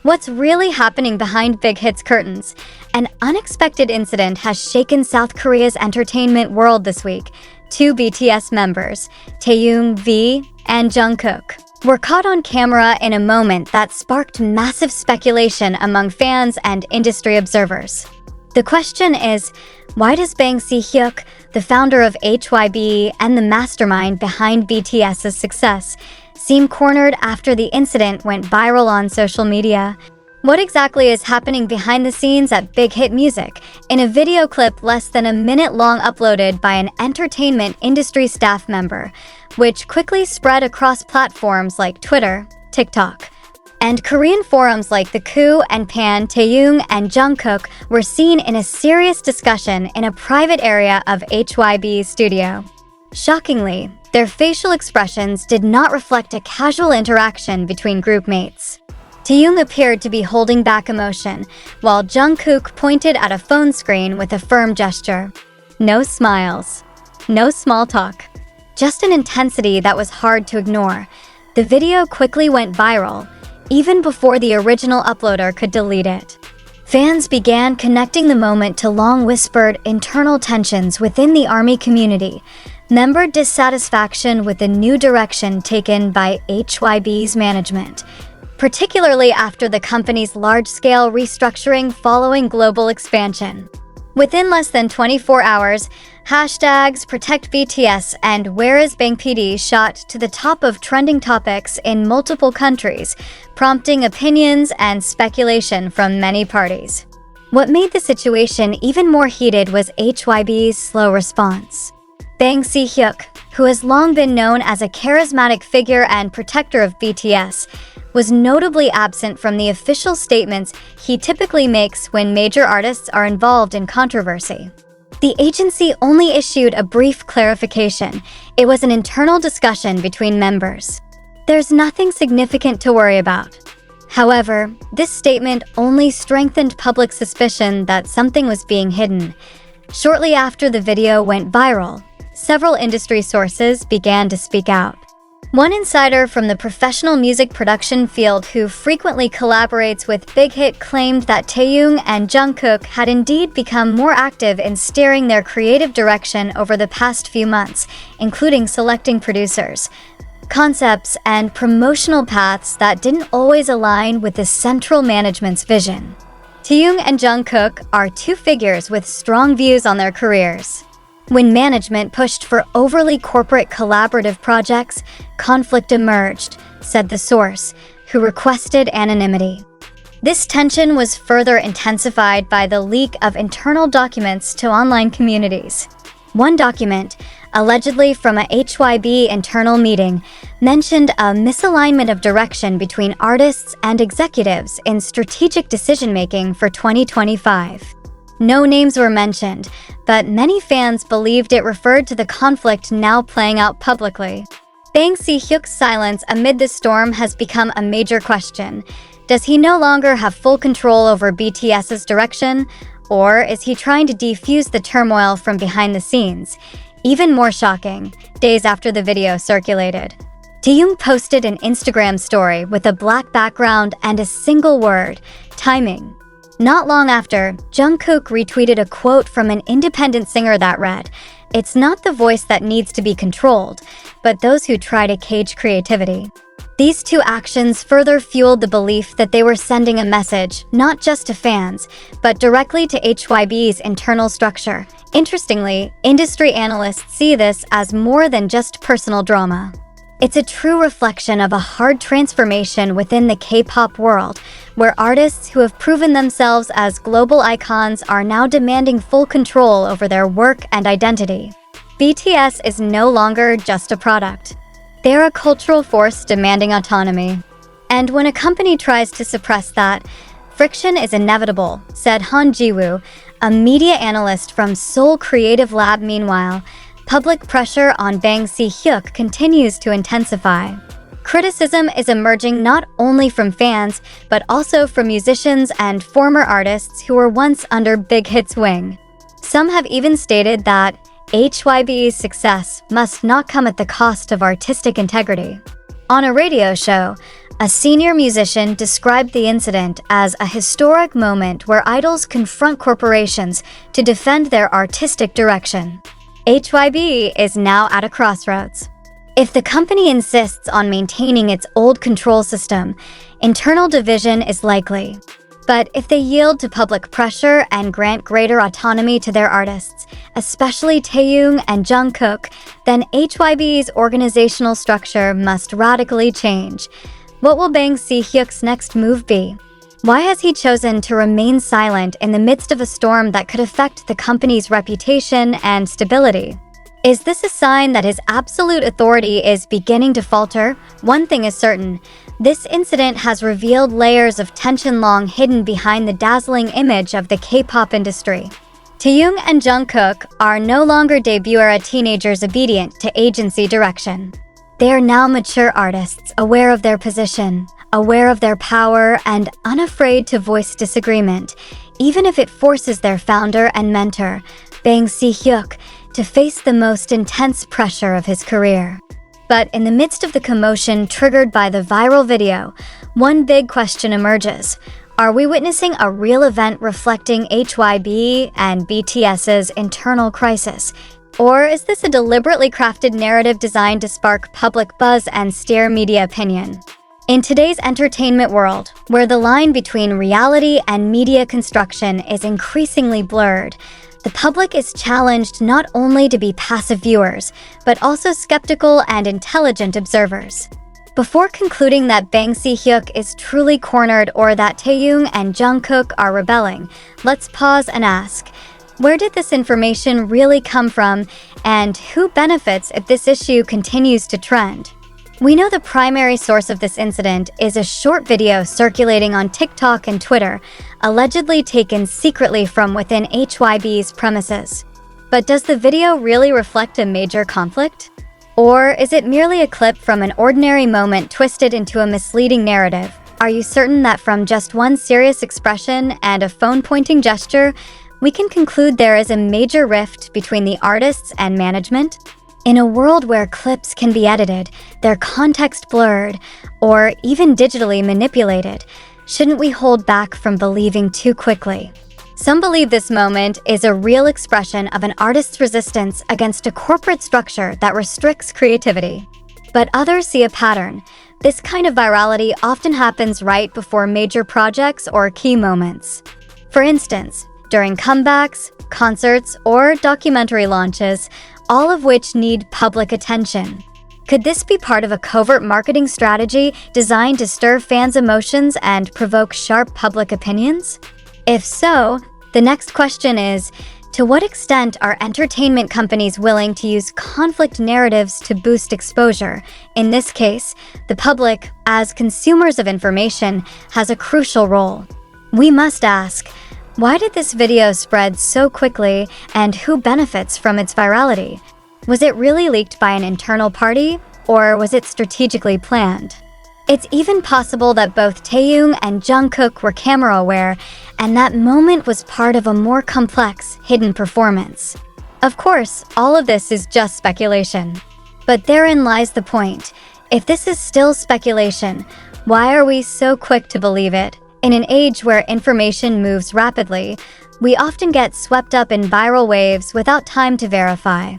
What's really happening behind Big Hit's curtains? An unexpected incident has shaken South Korea's entertainment world this week. Two BTS members, Taehyung and Jungkook, were caught on camera in a moment that sparked massive speculation among fans and industry observers. The question is, why does Bang Si Hyuk, the founder of HYBE and the mastermind behind BTS's success, seem cornered after the incident went viral on social media? What exactly is happening behind the scenes at Big Hit Music in a video clip less than a minute long uploaded by an entertainment industry staff member, which quickly spread across platforms like Twitter, TikTok, and Korean forums like the Koo and Pan. Taehyung and Jungkook were seen in a serious discussion in a private area of HYBE's studio. Shockingly, their facial expressions did not reflect a casual interaction between group mates. Taehyung appeared to be holding back emotion, while Jungkook pointed at a phone screen with a firm gesture. No smiles, no small talk, just an intensity that was hard to ignore. The video quickly went viral, even before the original uploader could delete it. Fans began connecting the moment to long-whispered internal tensions within the ARMY community, member dissatisfaction with the new direction taken by HYBE's management, particularly after the company's large-scale restructuring following global expansion. Within less than 24 hours, hashtags Protect BTS and Where is Bang PD shot to the top of trending topics in multiple countries, prompting opinions and speculation from many parties. What made the situation even more heated was HYBE's slow response. Bang Si Hyuk, who has long been known as a charismatic figure and protector of BTS, was notably absent from the official statements he typically makes when major artists are involved in controversy. The agency only issued a brief clarification. It was an internal discussion between members. There's nothing significant to worry about. However, this statement only strengthened public suspicion that something was being hidden. Shortly after the video went viral, several industry sources began to speak out. One insider from the professional music production field who frequently collaborates with Big Hit claimed that Taehyung and Jungkook had indeed become more active in steering their creative direction over the past few months, including selecting producers, concepts, and promotional paths that didn't always align with the central management's vision. Taehyung and Jungkook are two figures with strong views on their careers. When management pushed for overly corporate collaborative projects, conflict emerged, said the source, who requested anonymity. This tension was further intensified by the leak of internal documents to online communities. One document, allegedly from a HYBE internal meeting, mentioned a misalignment of direction between artists and executives in strategic decision-making for 2025. No names were mentioned, but many fans believed it referred to the conflict now playing out publicly. Bang Si Hyuk's silence amid the storm has become a major question. Does he no longer have full control over BTS's direction, or is he trying to defuse the turmoil from behind the scenes? Even more shocking, days after the video circulated, Taehyung posted an Instagram story with a black background and a single word, timing. Not long after, Jungkook retweeted a quote from an independent singer that read, "It's not the voice that needs to be controlled, but those who try to cage creativity." These two actions further fueled the belief that they were sending a message, not just to fans, but directly to HYBE's internal structure. Interestingly, industry analysts see this as more than just personal drama. It's a true reflection of a hard transformation within the K-pop world, where artists who have proven themselves as global icons are now demanding full control over their work and identity. BTS is no longer just a product. They're a cultural force demanding autonomy. And when a company tries to suppress that, friction is inevitable, said Han Jiwoo, a media analyst from Seoul Creative Lab. Meanwhile, public pressure on Bang Si Hyuk continues to intensify. Criticism is emerging not only from fans, but also from musicians and former artists who were once under Big Hit's wing. Some have even stated that HYBE's success must not come at the cost of artistic integrity. On a radio show, a senior musician described the incident as a historic moment where idols confront corporations to defend their artistic direction. HYBE is now at a crossroads. If the company insists on maintaining its old control system, internal division is likely. But if they yield to public pressure and grant greater autonomy to their artists, especially Taehyung and Jungkook, then HYBE's organizational structure must radically change. What will Bang Si Hyuk's next move be? Why has he chosen to remain silent in the midst of a storm that could affect the company's reputation and stability? Is this a sign that his absolute authority is beginning to falter? One thing is certain. This incident has revealed layers of tension long hidden behind the dazzling image of the K-pop industry. Taehyung and Jungkook are no longer debut-era teenagers obedient to agency direction. They are now mature artists, aware of their position, aware of their power, and unafraid to voice disagreement, even if it forces their founder and mentor, Bang Si Hyuk, to face the most intense pressure of his career. But in the midst of the commotion triggered by the viral video, one big question emerges. Are we witnessing a real event reflecting HYBE and BTS's internal crisis? Or is this a deliberately crafted narrative designed to spark public buzz and steer media opinion? In today's entertainment world, where the line between reality and media construction is increasingly blurred, the public is challenged not only to be passive viewers, but also skeptical and intelligent observers. Before concluding that Bang Si Hyuk is truly cornered or that Taehyung and Jungkook are rebelling, let's pause and ask, where did this information really come from, and who benefits if this issue continues to trend? We know the primary source of this incident is a short video circulating on TikTok and Twitter, allegedly taken secretly from within HYBE's premises. But does the video really reflect a major conflict? Or is it merely a clip from an ordinary moment twisted into a misleading narrative? Are you certain that from just one serious expression and a phone-pointing gesture, we can conclude there is a major rift between the artists and management? In a world where clips can be edited, their context blurred, or even digitally manipulated, shouldn't we hold back from believing too quickly? Some believe this moment is a real expression of an artist's resistance against a corporate structure that restricts creativity. But others see a pattern. This kind of virality often happens right before major projects or key moments. For instance, during comebacks, concerts, or documentary launches, all of which need public attention. Could this be part of a covert marketing strategy designed to stir fans' emotions and provoke sharp public opinions? If so, the next question is, to what extent are entertainment companies willing to use conflict narratives to boost exposure? In this case, the public, as consumers of information, has a crucial role. We must ask, why did this video spread so quickly, and who benefits from its virality? Was it really leaked by an internal party, or was it strategically planned? It's even possible that both Taehyung and Jungkook were camera-aware, and that moment was part of a more complex, hidden performance. Of course, all of this is just speculation. But therein lies the point. If this is still speculation, why are we so quick to believe it? In an age where information moves rapidly, we often get swept up in viral waves without time to verify.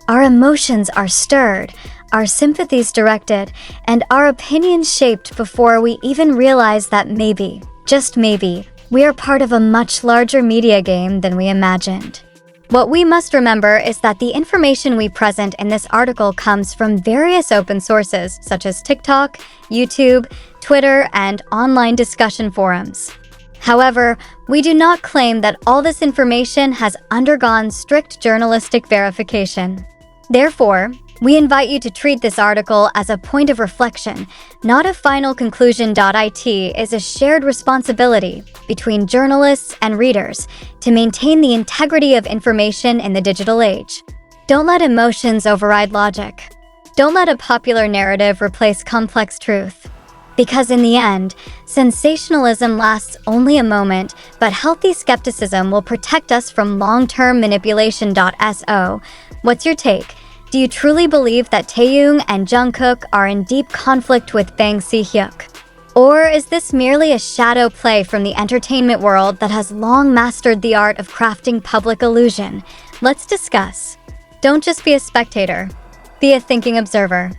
Our emotions are stirred, our sympathies directed, and our opinions shaped before we even realize that maybe, just maybe, we are part of a much larger media game than we imagined. What we must remember is that the information we present in this article comes from various open sources such as TikTok, YouTube, Twitter, and online discussion forums. However, we do not claim that all this information has undergone strict journalistic verification. Therefore, we invite you to treat this article as a point of reflection, not a final conclusion. It is a shared responsibility between journalists and readers to maintain the integrity of information in the digital age. Don't let emotions override logic. Don't let a popular narrative replace complex truth. Because in the end, sensationalism lasts only a moment, but healthy skepticism will protect us from long-term manipulation. So, what's your take? Do you truly believe that Taehyung and Jungkook are in deep conflict with Bang Si Hyuk? Or is this merely a shadow play from the entertainment world that has long mastered the art of crafting public illusion? Let's discuss. Don't just be a spectator. Be a thinking observer.